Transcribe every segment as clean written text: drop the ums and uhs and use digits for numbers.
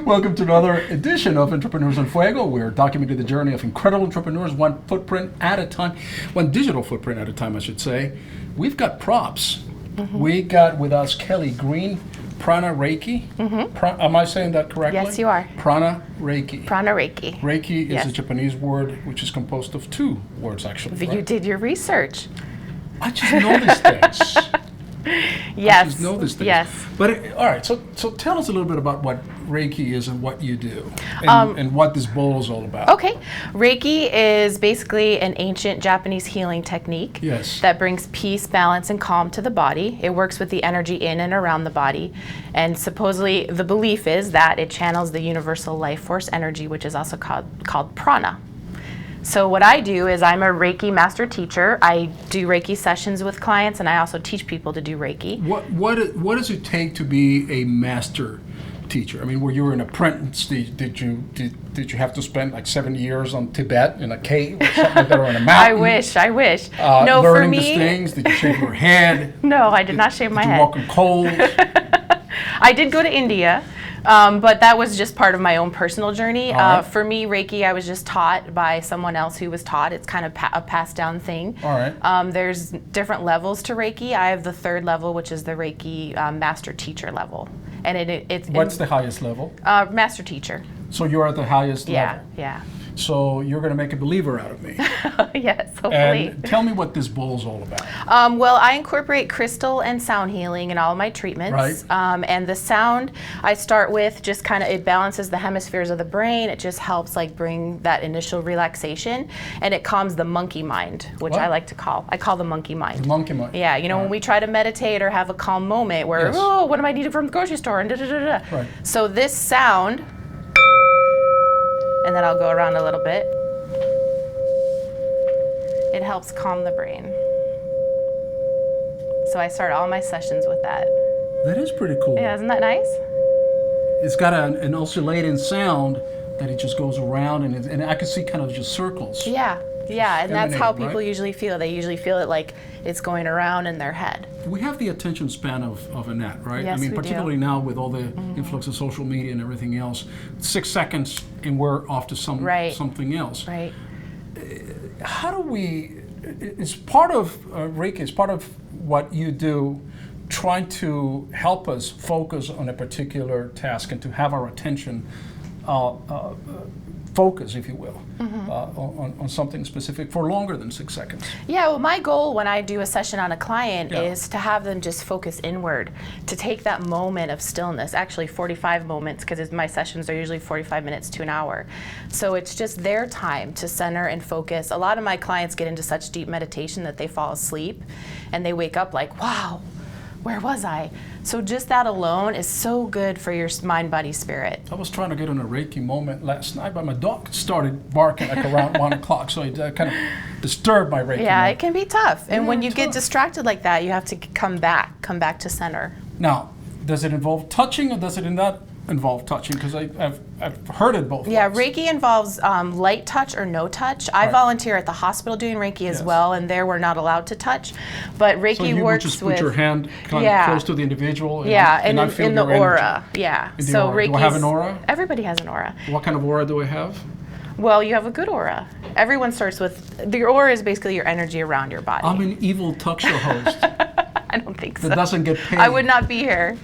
Welcome to another edition of Entrepreneurs in Fuego. We're documenting the journey of incredible entrepreneurs, one footprint at a time, one digital footprint at a time, I should say. We've got props. We got with us Kelly Greene, Prana Reiki. Am I saying that correctly? Yes, you are. Prana Reiki. Prana Reiki. Reiki Yes. is a Japanese word which is composed of two words, actually. You right? did your research. I just know these things. Yes. I just know these things. Yes. But all right, so tell us a little bit about what Reiki is and what you do, and what this bowl is all about. Okay. Reiki is basically an ancient Japanese healing technique Yes. that brings peace, balance, and calm to the body. It works with the energy in and around the body. And supposedly the belief is that it channels the universal life force energy, which is also called prana. So what I do is I'm a Reiki master teacher. I do Reiki sessions with clients, and I also teach people to do Reiki. What does it take to be a master teacher? I mean, were you an apprentice? Did you have to spend like 7 years on Tibet in a cave or something like that, or on a mountain? I wish. No, for learning me. these things. Did you shave your head? No, I did not shave my Did head. you walk in cold? I did go to India, but that was just part of my own personal journey. All right. For me, Reiki, I was just taught by someone else who was taught. It's kind of a passed down thing. All right. There's different levels to Reiki. I have the third level, which is the Reiki master teacher level. And it's What's the highest level? master teacher. So you're at the highest level. Yeah. So you're going to make a believer out of me. Yes, hopefully. And tell me what this bowl's all about. Well, I incorporate crystal and sound healing in all of my treatments. Right. And the sound I start with just kind of, it balances the hemispheres of the brain. It just helps like bring that initial relaxation, and it calms the monkey mind, which What? I call the monkey mind. The monkey mind. Yeah, you know, when we try to meditate or have a calm moment where, Yes. oh, what am I needing from the grocery store? And da-da-da-da. Right. So this sound, and then I'll go around a little bit. It helps calm the brain. So I start all my sessions with that. That is pretty cool. Yeah, isn't that nice? It's got an oscillating sound that it just goes around, and I can see kind of just circles. Yeah, and that's how Emanating, people right? usually feel. They usually feel it like it's going around in their head. We have the attention span of a gnat, right? Yes, I mean, we do. particularly now with all the influx of social media and everything else. 6 seconds and we're off to something else. Right. How do we? It's part of Reiki. It's part of what you do, trying to help us focus on a particular task and to have our attention focus, if you will, on something specific for longer than 6 seconds. Yeah, well, my goal when I do a session on a client Yeah. is to have them just focus inward, to take that moment of stillness, actually 45 moments, because my sessions are usually 45 minutes to an hour. So it's just their time to center and focus. A lot of my clients get into such deep meditation that they fall asleep and they wake up like, wow, where was I? So just that alone is so good for your mind, body, spirit. I was trying to get in a Reiki moment last night, but my dog started barking like around 1 o'clock, so it kind of disturbed my Reiki Yeah, moment. it can be tough. And Yeah, when you get tough. distracted like that, you have to come back to center. Now, does it involve touching or does it not involve touching? Because I've heard it both Yeah, ways. Reiki involves light touch or no touch. I Right. volunteer at the hospital doing Reiki as Yes. well, and there we're not allowed to touch. But Reiki So you would works just with put your hand kind Yeah. of close to the individual and, yeah, and I and feel in the your energy. aura. Yeah. In the So aura. Reiki. Do I have an aura? Everybody has an aura. What kind of aura do I have? Well, you have a good aura. Everyone starts with your aura is basically your energy around your body. I'm an evil talk show host I don't think so. that doesn't get paid. I would not be here.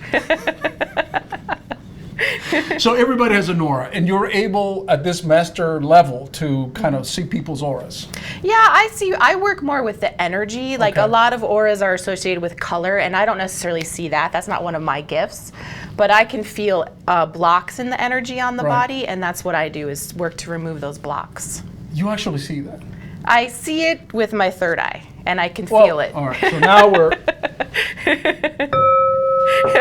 So everybody has an aura, and you're able at this master level to kind of see people's auras. Yeah, I work more with the energy. Like Okay. a lot of auras are associated with color, and I don't necessarily see that. That's not one of my gifts. But I can feel blocks in the energy on the Right. body, and that's what I do is work to remove those blocks. You actually see that. I see it with my third eye, and I can feel it. All right. So now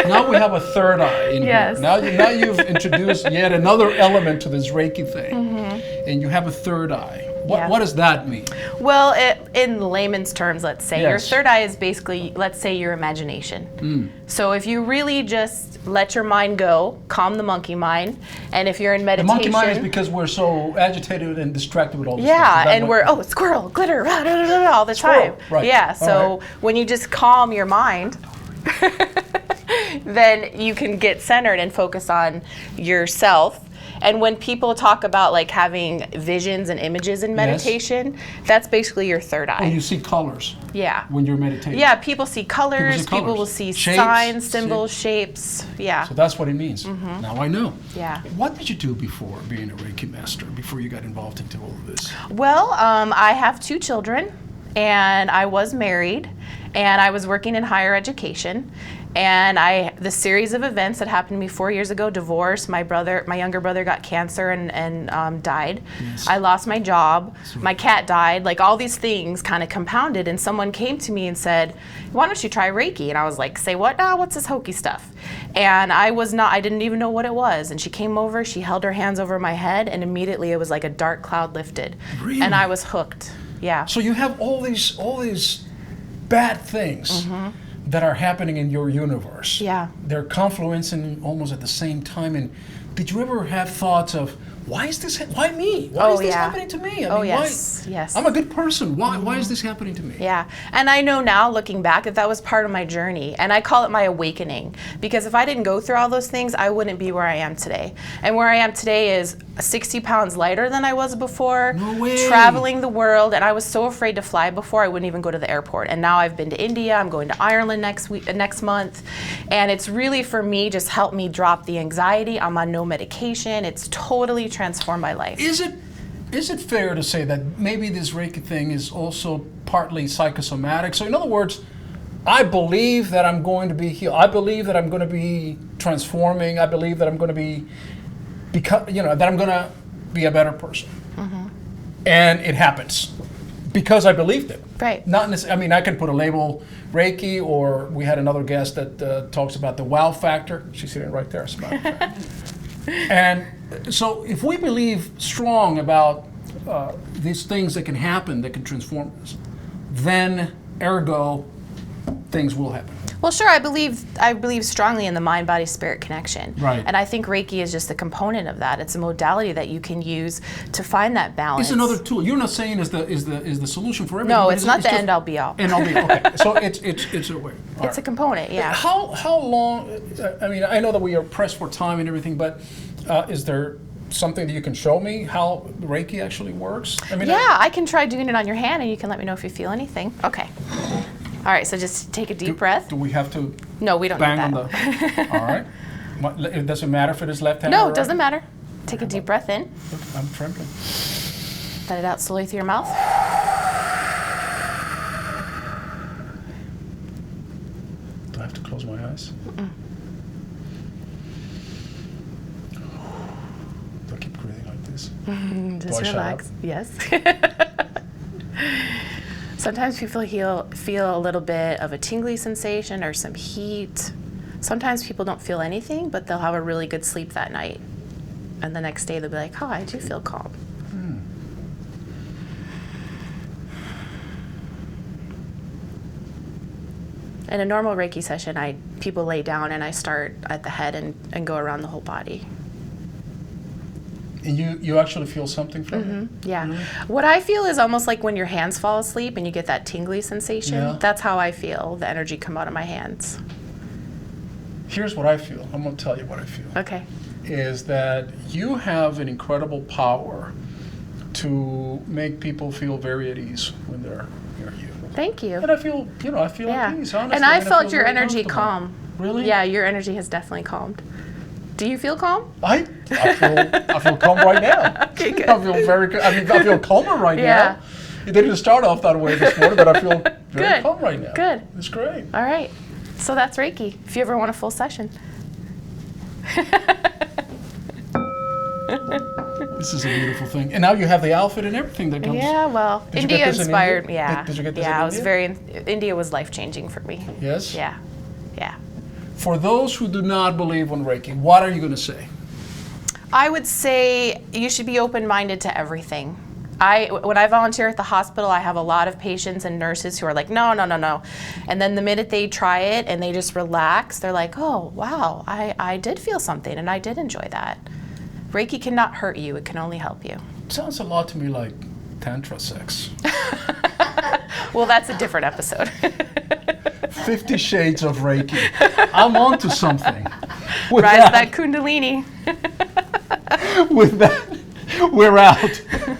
now we have a third eye in Yes. here. Now you've introduced yet another element to this Reiki thing, and you have a third eye. Yeah. What does that mean? Well, in layman's terms, let's say, your Yes. third eye is basically, let's say, your imagination. So if you really just let your mind go, calm the monkey mind, and if you're in The meditation... monkey mind is because we're so agitated and distracted with all this Yeah, stuff. Is that and what- we're, squirrel, glitter, rah, rah, rah, rah, all the Squirrel, time. right. Yeah, All so right. when you just calm your mind, then you can get centered and focus on yourself. And when people talk about like having visions and images in meditation, that's basically your third eye. Oh, you see colors. Yeah. When you're meditating. Yeah, people see colors. People will see Shapes, signs, symbols, shapes. Yeah. So that's what it means. Now I know. Yeah. What did you do before being a Reiki master, before you got involved into all of this? Well, I have 2 children, and I was married, and I was working in higher education. And the series of events that happened to me 4 years ago, divorce, my younger brother got cancer and died. Yes. I lost my job, my cat died, like all these things kind of compounded, and someone came to me and said, why don't you try Reiki? And I was like, say what now? What's this hokey stuff? And I didn't even know what it was. And she came over, she held her hands over my head, and immediately it was like a dark cloud lifted. Really? And I was hooked. Yeah. So you have all these bad things that are happening in your universe. Yeah. They're confluencing almost at the same time. And did you ever have thoughts of, why is this? Why me? Why is this happening to me? I mean, yes, yes. I'm a good person. Why is this happening to me? Yeah, and I know now, looking back, that was part of my journey, and I call it my awakening, because if I didn't go through all those things, I wouldn't be where I am today. And where I am today is 60 pounds lighter than I was before, No way. traveling the world, and I was so afraid to fly before, I wouldn't even go to the airport. And now I've been to India, I'm going to Ireland next month, and it's really, for me, just helped me drop the anxiety. I'm on no medication. It's totally transformed my life. Is it fair to say that maybe this Reiki thing is also partly psychosomatic? So in other words, I believe that I'm going to be healed. I believe that I'm going to be transforming. I believe that I'm going to be, that I'm going to be a better person. And it happens because I believed it. Right. Not necessarily. I mean, I can put a label Reiki, or we had another guest that talks about the wow factor. She's sitting right there, as a matter of fact. And so if we believe strong about these things that can happen, that can transform us, then ergo, things will happen. Well, sure, I believe strongly in the mind-body-spirit connection. Right. And I think Reiki is just a component of that. It's a modality that you can use to find that balance. It's another tool. You're not saying is the solution for everything. No, it's not the end-all be-all. End-all be-all. Okay. So it's a way. All It's a component, yeah. How long? I mean, I know that we are pressed for time and everything, but is there something that you can show me how Reiki actually works? I mean, yeah, I can try doing it on your hand, and you can let me know if you feel anything. Okay. All right, so just take a deep breath. Do we have to No, we don't bang need on that. the? All right. It doesn't matter if it is left hand. No, or it doesn't right? matter. Take a deep breath in. Look, I'm trembling. Let it out slowly through your mouth. Do I have to close my eyes? Do I keep breathing like this? Just I shut relax. Yes. Sometimes people feel a little bit of a tingly sensation or some heat. Sometimes people don't feel anything, but they'll have a really good sleep that night. And the next day they'll be like, oh, I do feel calm. In a normal Reiki session, people lay down and I start at the head and go around the whole body. And you actually feel something from it? Yeah. Really? What I feel is almost like when your hands fall asleep and you get that tingly sensation. Yeah. That's how I feel the energy come out of my hands. Here's what I feel. I'm going to tell you what I feel. Okay. Is that you have an incredible power to make people feel very at ease when they're near you. Thank you. And I feel at ease, honestly. And I felt feel your very energy comfortable. calm. Really? Yeah, your energy has definitely calmed. Do you feel calm? I feel calm right now. Okay, good. I feel very good. I mean, I feel calmer right Yeah. now. It didn't start off that way this morning, but I feel very Good. calm right now. Good. It's great. All right. So that's Reiki, if you ever want a full session. This is a beautiful thing. And now you have the outfit and everything that comes. Yeah, well, Did you get India this in inspired India? me. Yeah. Did you get this yeah, in I was India? India was life-changing for me. Yes? Yeah. Yeah. For those who do not believe in Reiki, what are you going to say? I would say you should be open-minded to everything. When I volunteer at the hospital, I have a lot of patients and nurses who are like, no, no, no, no. And then the minute they try it and they just relax, they're like, oh, wow, I did feel something and I did enjoy that. Reiki cannot hurt you, it can only help you. Sounds a lot to me like Tantra sex. Well, that's a different episode. 50 Shades of Reiki. I'm on to something. With Rise that Kundalini. with that, we're out.